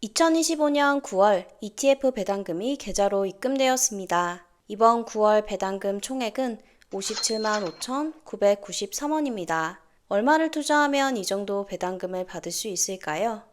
2025년 9월 ETF 배당금이 계좌로 입금되었습니다. 이번 9월 배당금 총액은 57만 5,993원입니다. 얼마를 투자하면 이 정도 배당금을 받을 수 있을까요?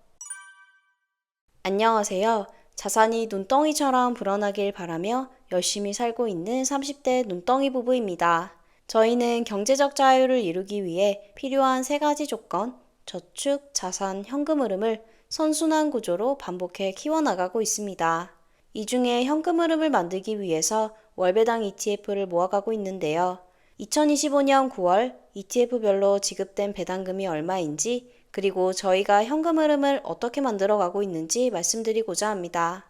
안녕하세요. 자산이 눈덩이처럼 불어나길 바라며 열심히 살고 있는 30대 눈덩이 부부입니다. 저희는 경제적 자유를 이루기 위해 필요한 세 가지 조건, 저축, 자산, 현금 흐름을 선순환 구조로 반복해 키워나가고 있습니다. 이 중에 현금 흐름을 만들기 위해서 월배당 ETF를 모아가고 있는데요. 2025년 9월 ETF별로 지급된 배당금이 얼마인지, 그리고 저희가 현금 흐름을 어떻게 만들어가고 있는지 말씀드리고자 합니다.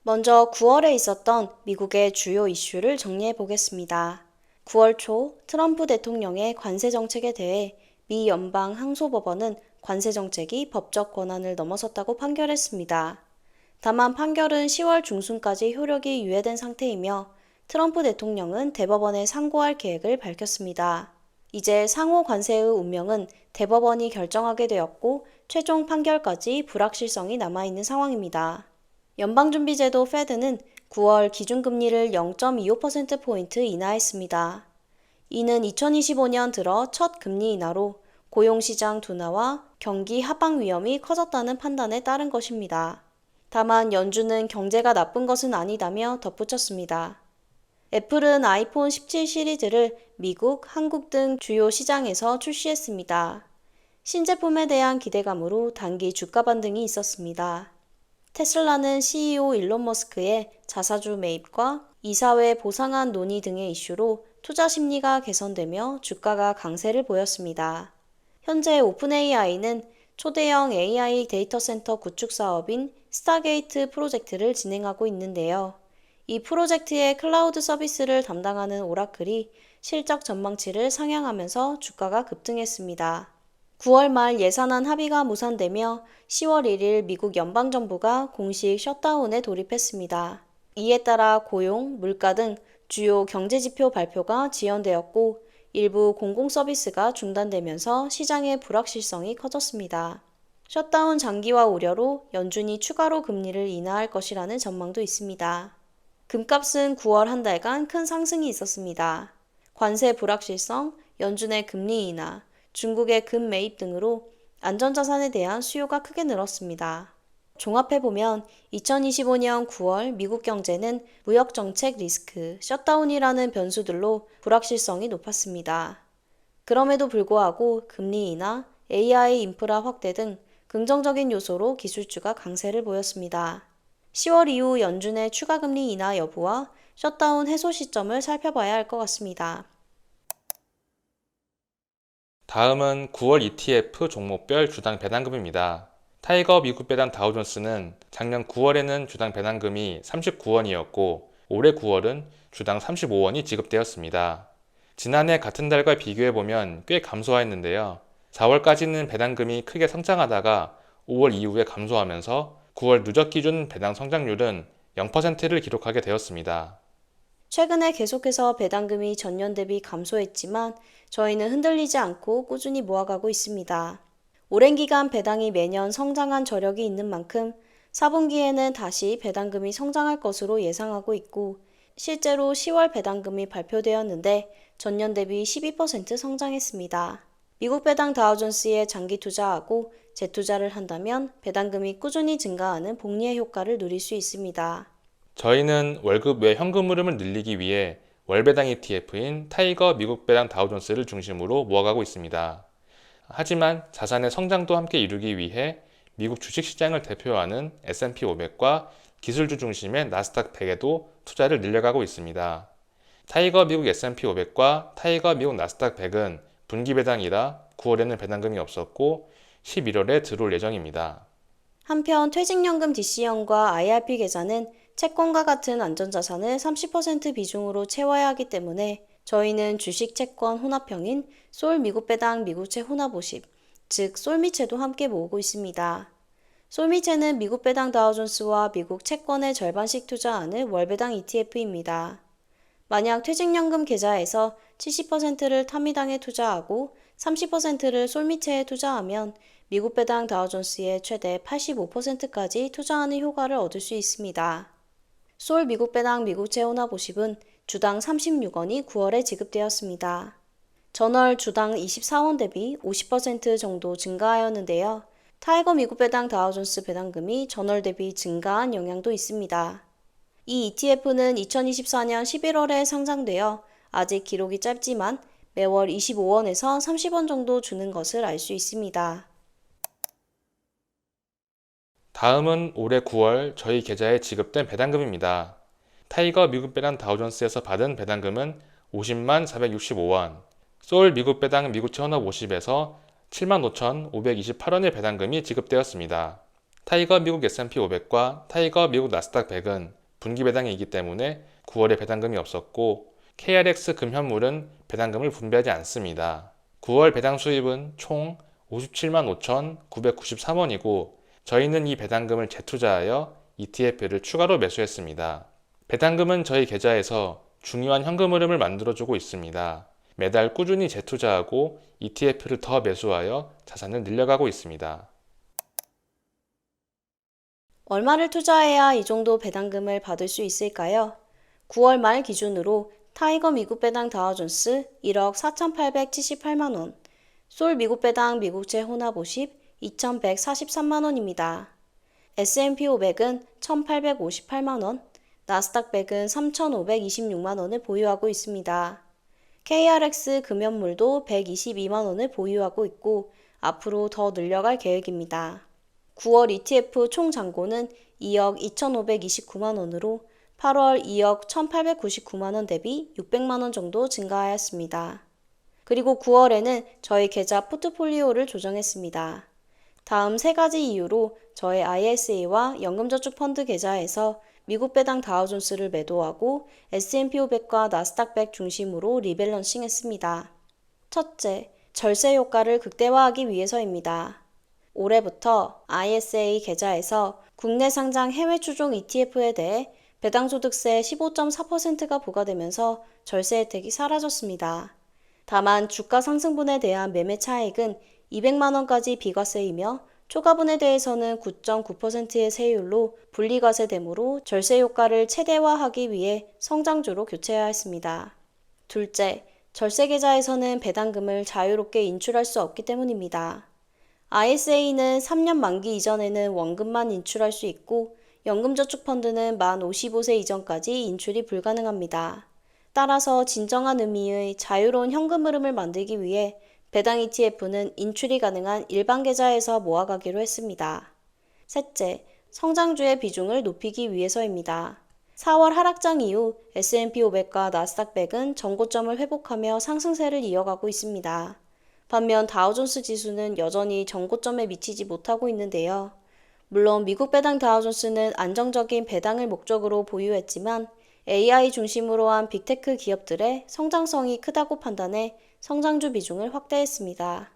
먼저 9월에 있었던 미국의 주요 이슈를 정리해 보겠습니다. 9월 초 트럼프 대통령의 관세 정책에 대해 미 연방 항소법원은 관세 정책이 법적 권한을 넘어섰다고 판결했습니다. 다만 판결은 10월 중순까지 효력이 유예된 상태이며 트럼프 대통령은 대법원에 상고할 계획을 밝혔습니다. 이제 상호 관세의 운명은 대법원이 결정하게 되었고 최종 판결까지 불확실성이 남아있는 상황입니다. 연방준비제도 페드는 9월 기준금리를 0.25%포인트 인하했습니다. 이는 2025년 들어 첫 금리 인하로 고용시장 둔화와 경기 하방 위험이 커졌다는 판단에 따른 것입니다. 다만 연준은 경제가 나쁜 것은 아니다며 덧붙였습니다. 애플은 아이폰 17 시리즈를 미국, 한국 등 주요 시장에서 출시했습니다. 신제품에 대한 기대감으로 단기 주가 반등이 있었습니다. 테슬라는 CEO 일론 머스크의 자사주 매입과 이사회 보상안 논의 등의 이슈로 투자 심리가 개선되며 주가가 강세를 보였습니다. 현재 오픈AI는 초대형 AI 데이터 센터 구축 사업인 스타게이트 프로젝트를 진행하고 있는데요. 이 프로젝트의 클라우드 서비스를 담당하는 오라클이 실적 전망치를 상향하면서 주가가 급등했습니다. 9월 말 예산안 합의가 무산되며 10월 1일 미국 연방정부가 공식 셧다운에 돌입했습니다. 이에 따라 고용, 물가 등 주요 경제지표 발표가 지연되었고 일부 공공서비스가 중단되면서 시장의 불확실성이 커졌습니다. 셧다운 장기화 우려로 연준이 추가로 금리를 인하할 것이라는 전망도 있습니다. 금값은 9월 한 달간 큰 상승이 있었습니다. 관세 불확실성, 연준의 금리 인하, 중국의 금 매입 등으로 안전자산에 대한 수요가 크게 늘었습니다. 종합해보면 2025년 9월 미국 경제는 무역정책 리스크, 셧다운이라는 변수들로 불확실성이 높았습니다. 그럼에도 불구하고 금리 인하, AI 인프라 확대 등 긍정적인 요소로 기술주가 강세를 보였습니다. 10월 이후 연준의 추가 금리 인하 여부와 셧다운 해소 시점을 살펴봐야 할 것 같습니다. 다음은 9월 ETF 종목별 주당 배당금입니다. 타이거 미국 배당 다우존스는 작년 9월에는 주당 배당금이 39원이었고 올해 9월은 주당 35원이 지급되었습니다. 지난해 같은 달과 비교해보면 꽤 감소하였는데요. 4월까지는 배당금이 크게 성장하다가 5월 이후에 감소하면서 9월 누적 기준 배당 성장률은 0%를 기록하게 되었습니다. 최근에 계속해서 배당금이 전년 대비 감소했지만 저희는 흔들리지 않고 꾸준히 모아가고 있습니다. 오랜 기간 배당이 매년 성장한 저력이 있는 만큼 4분기에는 다시 배당금이 성장할 것으로 예상하고 있고 실제로 10월 배당금이 발표되었는데 전년 대비 12% 성장했습니다. 미국 배당 다우존스에 장기 투자하고 재투자를 한다면 배당금이 꾸준히 증가하는 복리의 효과를 누릴 수 있습니다. 저희는 월급 외 현금 흐름을 늘리기 위해 월배당 ETF인 타이거 미국 배당 다우존스를 중심으로 모아가고 있습니다. 하지만 자산의 성장도 함께 이루기 위해 미국 주식시장을 대표하는 S&P 500과 기술주 중심의 나스닥 100에도 투자를 늘려가고 있습니다. 타이거 미국 S&P 500과 타이거 미국 나스닥 100은 분기 배당이라 9월에는 배당금이 없었고 11월에 들어올 예정입니다. 한편 퇴직연금 DC형과 IRP 계좌는 채권과 같은 안전자산을 30% 비중으로 채워야 하기 때문에 저희는 주식 채권 혼합형인 솔 미국 배당 미국채 혼합 50, 즉 솔미채도 함께 모으고 있습니다. 솔미채는 미국 배당 다우존스와 미국 채권의 절반씩 투자하는 월배당 ETF입니다. 만약 퇴직연금 계좌에서 70%를 타미당에 투자하고 30%를 솔미채에 투자하면 미국 배당 다우존스의 최대 85%까지 투자하는 효과를 얻을 수 있습니다. 솔 미국 배당 미국채 혼합 50은 주당 36원이 9월에 지급되었습니다. 전월 주당 24원 대비 50% 정도 증가하였는데요. 타이거 미국 배당 다우존스 배당금이 전월 대비 증가한 영향도 있습니다. 이 ETF는 2024년 11월에 상장되어 아직 기록이 짧지만 매월 25원에서 30원 정도 주는 것을 알 수 있습니다. 다음은 올해 9월 저희 계좌에 지급된 배당금입니다. 타이거 미국 배당 다우존스에서 받은 배당금은 50만 465원, 솔 미국 배당 미국채 혼합 50에서 75,528원의 배당금이 지급되었습니다. 타이거 미국 S&P 500과 타이거 미국 나스닥 100은 분기 배당이기 때문에 9월에 배당금이 없었고 KRX 금현물은 배당금을 분배하지 않습니다. 9월 배당 수입은 총 57만 5,993원이고 저희는 이 배당금을 재투자하여 ETF를 추가로 매수했습니다. 배당금은 저희 계좌에서 중요한 현금 흐름을 만들어주고 있습니다. 매달 꾸준히 재투자하고 ETF를 더 매수하여 자산을 늘려가고 있습니다. 얼마를 투자해야 이 정도 배당금을 받을 수 있을까요? 9월 말 기준으로 타이거 미국 배당 다우존스 1억 4,878만원, 솔 미국 배당 미국채 혼합 50 2,143만원입니다. S&P 500은 1,858만원, 나스닥 100은 3,526만원을 보유하고 있습니다. KRX 금연물도 122만원을 보유하고 있고 앞으로 더 늘려갈 계획입니다. 9월 ETF 총 잔고는 2억 2,529만원으로 8월 2억 1,899만원 대비 600만원 정도 증가하였습니다. 그리고 9월에는 저희 계좌 포트폴리오를 조정했습니다. 다음 세 가지 이유로 저의 ISA와 연금저축펀드 계좌에서 미국 배당 다우존스를 매도하고 S&P 500과 나스닥 100 중심으로 리밸런싱 했습니다. 첫째, 절세 효과를 극대화하기 위해서입니다. 올해부터 ISA 계좌에서 국내 상장 해외 추종 ETF에 대해 배당소득세 15.4%가 부과되면서 절세 혜택이 사라졌습니다. 다만 주가 상승분에 대한 매매 차익은 200만원까지 비과세이며 초과분에 대해서는 9.9%의 세율로 분리과세되므로 절세 효과를 최대화하기 위해 성장주로 교체해야 했습니다. 둘째, 절세 계좌에서는 배당금을 자유롭게 인출할 수 없기 때문입니다. ISA는 3년 만기 이전에는 원금만 인출할 수 있고 연금저축펀드는 만 55세 이전까지 인출이 불가능합니다. 따라서 진정한 의미의 자유로운 현금 흐름을 만들기 위해 배당 ETF는 인출이 가능한 일반 계좌에서 모아가기로 했습니다. 셋째, 성장주의 비중을 높이기 위해서입니다. 4월 하락장 이후 S&P 500과 나스닥 100은 전고점을 회복하며 상승세를 이어가고 있습니다. 반면 다우존스 지수는 여전히 전고점에 미치지 못하고 있는데요. 물론 미국 배당 다우존스는 안정적인 배당을 목적으로 보유했지만 AI 중심으로 한 빅테크 기업들의 성장성이 크다고 판단해 성장주 비중을 확대했습니다.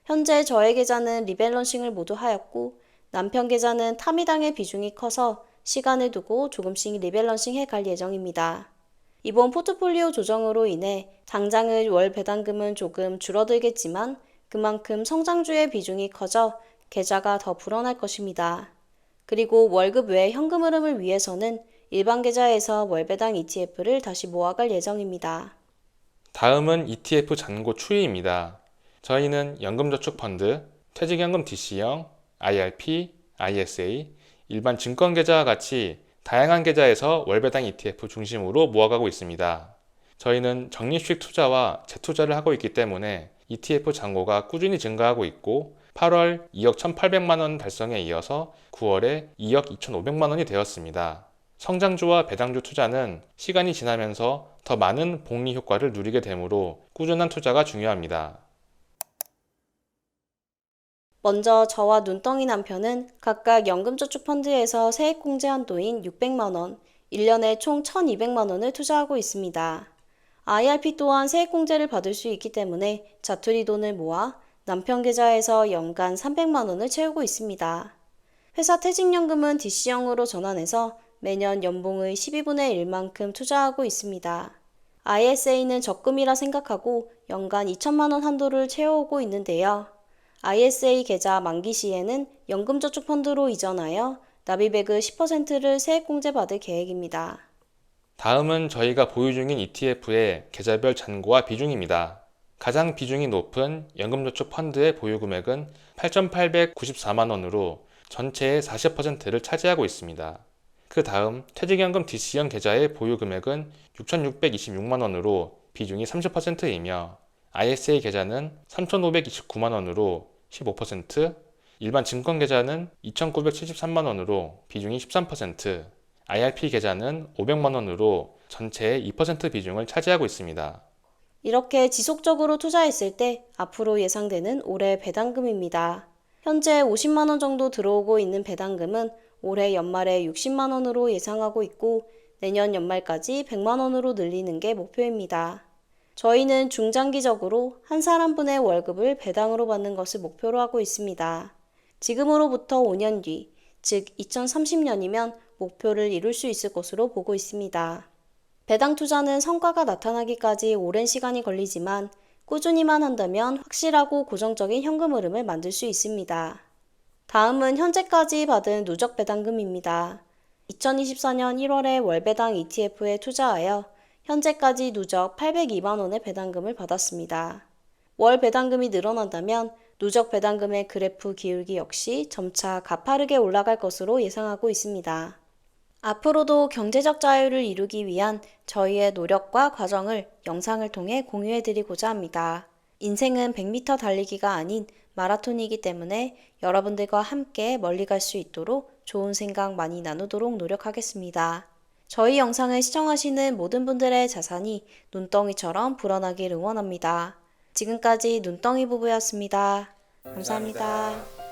현재 저의 계좌는 리밸런싱을 모두 하였고 남편 계좌는 타미당의 비중이 커서 시간을 두고 조금씩 리밸런싱 해갈 예정입니다. 이번 포트폴리오 조정으로 인해 당장의 월 배당금은 조금 줄어들겠지만 그만큼 성장주의 비중이 커져 계좌가 더 불어날 것입니다. 그리고 월급 외 현금 흐름을 위해서는 일반 계좌에서 월배당 ETF를 다시 모아갈 예정입니다. 다음은 ETF 잔고 추이입니다. 저희는 연금저축펀드, 퇴직연금 DC형, IRP, ISA, 일반 증권계좌와 같이 다양한 계좌에서 월배당 ETF 중심으로 모아가고 있습니다. 저희는 적립식 투자와 재투자를 하고 있기 때문에 ETF 잔고가 꾸준히 증가하고 있고 8월 2억 1,800만원 달성에 이어서 9월에 2억 2,500만원이 되었습니다. 성장주와 배당주 투자는 시간이 지나면서 더 많은 복리 효과를 누리게 되므로 꾸준한 투자가 중요합니다. 먼저 저와 눈덩이 남편은 각각 연금저축펀드에서 세액공제 한도인 600만원, 1년에 총 1,200만원을 투자하고 있습니다. IRP 또한 세액공제를 받을 수 있기 때문에 자투리 돈을 모아 남편 계좌에서 연간 300만원을 채우고 있습니다. 회사 퇴직연금은 DC형으로 전환해서 매년 연봉의 12분의 1만큼 투자하고 있습니다. ISA는 적금이라 생각하고 연간 2천만원 한도를 채워오고 있는데요. ISA 계좌 만기 시에는 연금저축펀드로 이전하여 납입액의 10%를 세액공제받을 계획입니다. 다음은 저희가 보유 중인 ETF의 계좌별 잔고와 비중입니다. 가장 비중이 높은 연금저축 펀드의 보유 금액은 8,894만 원으로 전체의 40%를 차지하고 있습니다. 그 다음 퇴직연금 DC형 계좌의 보유 금액은 6,626만 원으로 비중이 30%이며 ISA 계좌는 3,529만 원으로 15%, 일반 증권 계좌는 2,973만 원으로 비중이 13%, IRP 계좌는 500만 원으로 전체의 2% 비중을 차지하고 있습니다. 이렇게 지속적으로 투자했을 때 앞으로 예상되는 올해 배당금입니다. 현재 50만 원 정도 들어오고 있는 배당금은 올해 연말에 60만 원으로 예상하고 있고 내년 연말까지 100만 원으로 늘리는 게 목표입니다. 저희는 중장기적으로 한 사람 분의 월급을 배당으로 받는 것을 목표로 하고 있습니다. 지금으로부터 5년 뒤, 즉 2030년이면 목표를 이룰 수 있을 것으로 보고 있습니다. 배당 투자는 성과가 나타나기까지 오랜 시간이 걸리지만 꾸준히만 한다면 확실하고 고정적인 현금 흐름을 만들 수 있습니다. 다음은 현재까지 받은 누적 배당금입니다. 2024년 1월에 월배당 ETF에 투자하여 현재까지 누적 802만 원의 배당금을 받았습니다. 월 배당금이 늘어난다면 누적 배당금의 그래프 기울기 역시 점차 가파르게 올라갈 것으로 예상하고 있습니다. 앞으로도 경제적 자유를 이루기 위한 저희의 노력과 과정을 영상을 통해 공유해드리고자 합니다. 인생은 100m 달리기가 아닌 마라톤이기 때문에 여러분들과 함께 멀리 갈 수 있도록 좋은 생각 많이 나누도록 노력하겠습니다. 저희 영상을 시청하시는 모든 분들의 자산이 눈덩이처럼 불어나길 응원합니다. 지금까지 눈덩이 부부였습니다. 감사합니다.